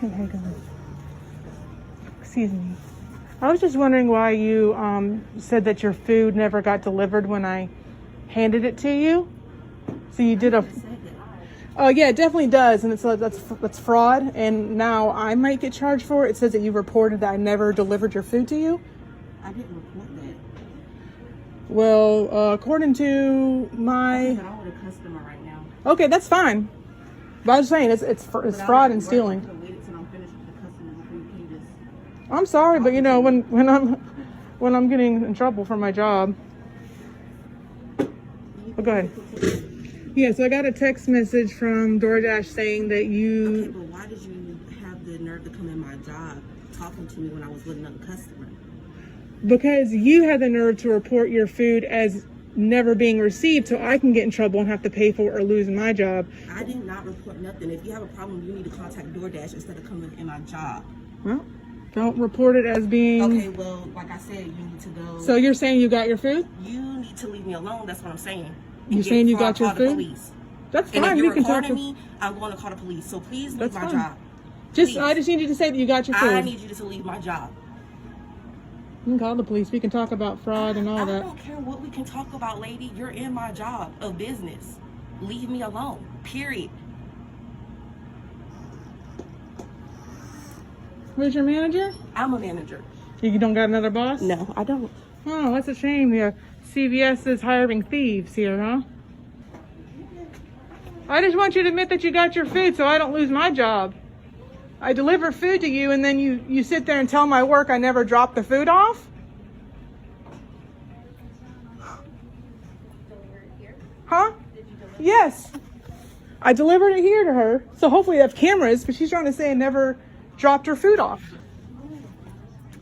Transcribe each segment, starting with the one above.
Hey, hang on. Excuse me. I was just wondering why you said that your food never got delivered when I handed it to you. So you did a... Oh yeah, it definitely does, and that's fraud. And now I might get charged for it. It says that you reported that I never delivered your food to you. I didn't report that. Well, according to my... I'm with a customer right now. Okay, that's fine. But I was saying it's fraud and stealing. I'm sorry, but you know when I'm getting in trouble for my job. Oh, go ahead. Yeah, so I got a text message from DoorDash saying that you... Okay, but why did you have the nerve to come in my job talking to me when I was with another customer? Because you had the nerve to report your food as never being received, so I can get in trouble and have to pay for it or lose my job. I did not report nothing. If you have a problem, you need to contact DoorDash instead of coming in my job. Well, don't report it as being... Okay, well, like I said, you need to go... So you're saying you got your food? You need to leave me alone, that's what I'm saying. You're saying you got your food? Police. That's fine. And if you're can talk recording me, I'm going to call the police. So please leave my job. I just need you to say that you got your food. I need you to leave my job. You can call the police. We can talk about fraud and all that. I don't care what we can talk about, lady. You're in my job of business. Leave me alone. Period. Where's your manager? I'm a manager. You don't got another boss? No, I don't. Oh, that's a shame. Yeah. CVS is hiring thieves here, huh? I just want you to admit that you got your food so I don't lose my job. I deliver food to you and then you sit there and tell my work I never dropped the food off? Huh? Yes. I delivered it here to her. So hopefully they have cameras, but she's trying to say I never dropped her food off.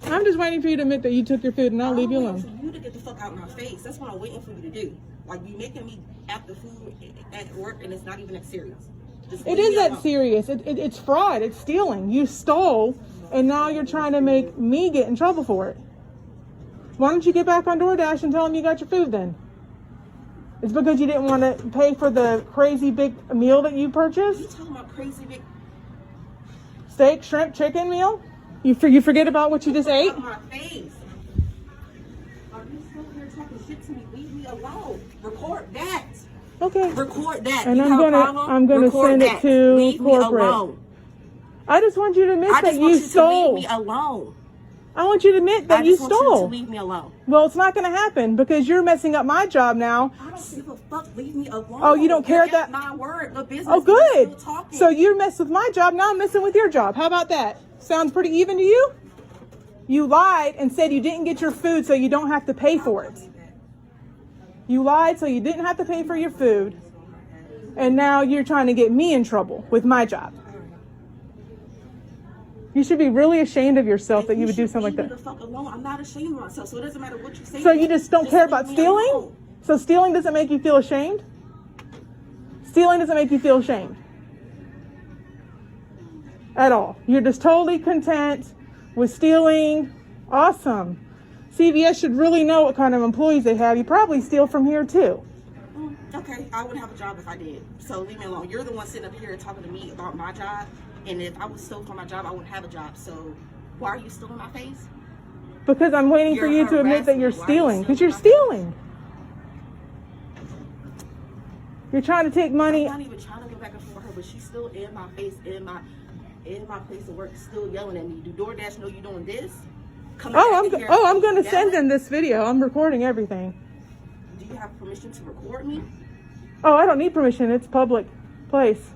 I'm just waiting for you to admit that you took your food and I'll leave you alone. I'm waiting for you to get the fuck out of my face. That's what I'm waiting for you to do. Like, you making me act the food at work and it's not even that serious. It is that serious. It's fraud. It's stealing. You stole and now you're trying to make me get in trouble for it. Why don't you get back on DoorDash and tell them you got your food then? It's because you didn't want to pay for the crazy big meal that you purchased? You talking about crazy big... Steak, shrimp, chicken meal? You forget about what you just ate? My face. Are you still here talking shit to me? Leave me alone. Record that. Okay. Record that. And you I'm gonna send it to Leave corporate. Me alone. I just want you to admit that you stole. Leave me alone. I want you to admit that you stole. I just want you to leave me alone. Well, it's not going to happen because you're messing up my job now. I don't give a fuck. Leave me alone. Oh, you don't care that? My word. The business. Oh, good. So you mess with my job. Now I'm messing with your job. How about that? Sounds pretty even to you? You lied and said you didn't get your food so you don't have to pay for it. You lied so you didn't have to pay for your food. And now you're trying to get me in trouble with my job. You should be really ashamed of yourself that you would do something like that. Leave me the fuck alone. I'm not ashamed of myself, so it doesn't matter what you say. So you just don't care about stealing? So stealing doesn't make you feel ashamed? Stealing doesn't make you feel ashamed at all. You're just totally content with stealing. Awesome. CVS should really know what kind of employees they have. You probably steal from here too. Okay, I wouldn't have a job if I did. So leave me alone. You're the one sitting up here talking to me about my job. And if I was stole from my job, I wouldn't have a job. So why are you still in my face? Because I'm waiting for you to admit that you're stealing. Because you're stealing. You're trying to take money. I'm not even trying to go back and forth with her, but she's still in my face, in my place of work, still yelling at me. Do DoorDash know you're doing this? I'm going to send them this video. I'm recording everything. Do you have permission to record me? Oh, I don't need permission. It's public place.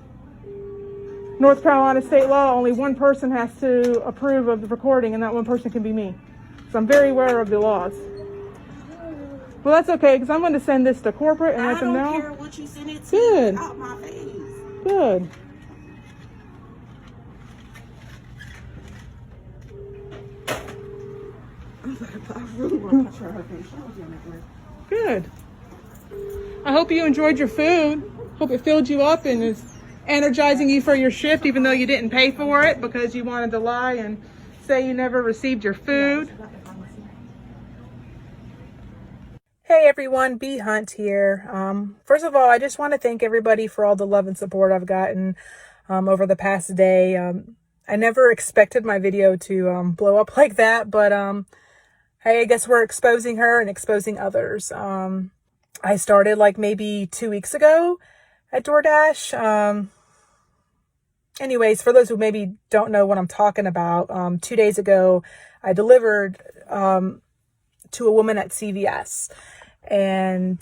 North Carolina state law, only one person has to approve of the recording, and that one person can be me. So I'm very aware of the laws. Well, that's okay, because I'm going to send this to corporate and let them know. I don't care what you send it to. Good. Out my face. Good. I really want to punch her in her face. Good. I hope you enjoyed your food. Hope it filled you up and is energizing you for your shift, even though you didn't pay for it because you wanted to lie and say you never received your food. Hey everyone, B Hunt here. First of all, I just want to thank everybody for all the love and support I've gotten over the past day. I never expected my video to blow up like that, but hey, I guess we're exposing her and exposing others. I started like maybe 2 weeks ago at DoorDash. Anyways, for those who maybe don't know what I'm talking about, 2 days ago, I delivered to a woman at CVS and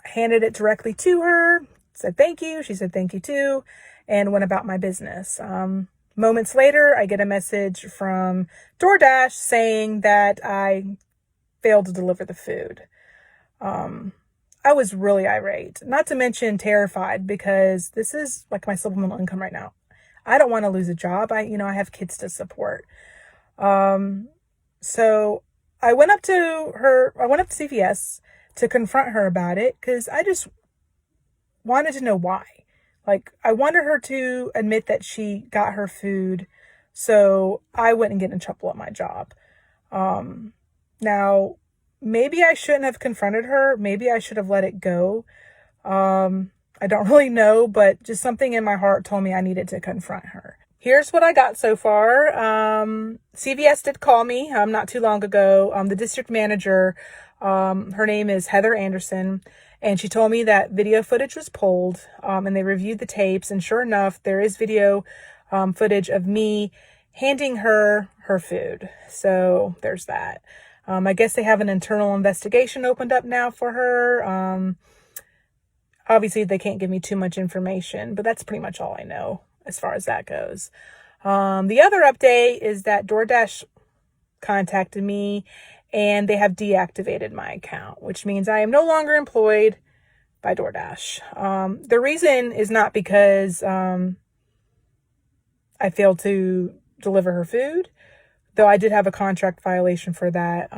handed it directly to her, said thank you. She said thank you too, and went about my business. Moments later, I get a message from DoorDash saying that I failed to deliver the food. I was really irate, not to mention terrified, because this is like my supplemental income right now. I don't want to lose a job. I have kids to support. So I went up to CVS to confront her about it, because I just wanted to know why. Like, I wanted her to admit that she got her food so I wouldn't get in trouble at my job. Now, maybe I shouldn't have confronted her. Maybe I should have let it go. I don't really know, but just something in my heart told me I needed to confront her. Here's what I got so far. CVS did call me not too long ago. The district manager, her name is Heather Anderson, and she told me that video footage was pulled, and they reviewed the tapes, and sure enough, there is video footage of me handing her food. So there's that. I guess they have an internal investigation opened up now for her. Obviously, they can't give me too much information, but that's pretty much all I know as far as that goes. The other update is that DoorDash contacted me and they have deactivated my account, which means I am no longer employed by DoorDash. The reason is not because I failed to deliver her food, though I did have a contract violation for that.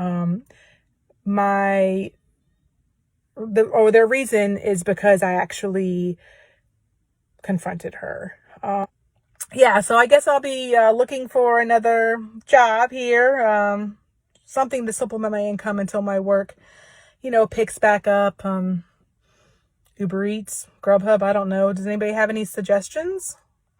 Their reason is because I actually confronted her. So I guess I'll be looking for another job here, something to supplement my income until my work, picks back up. Uber Eats, Grubhub, I don't know. Does anybody have any suggestions?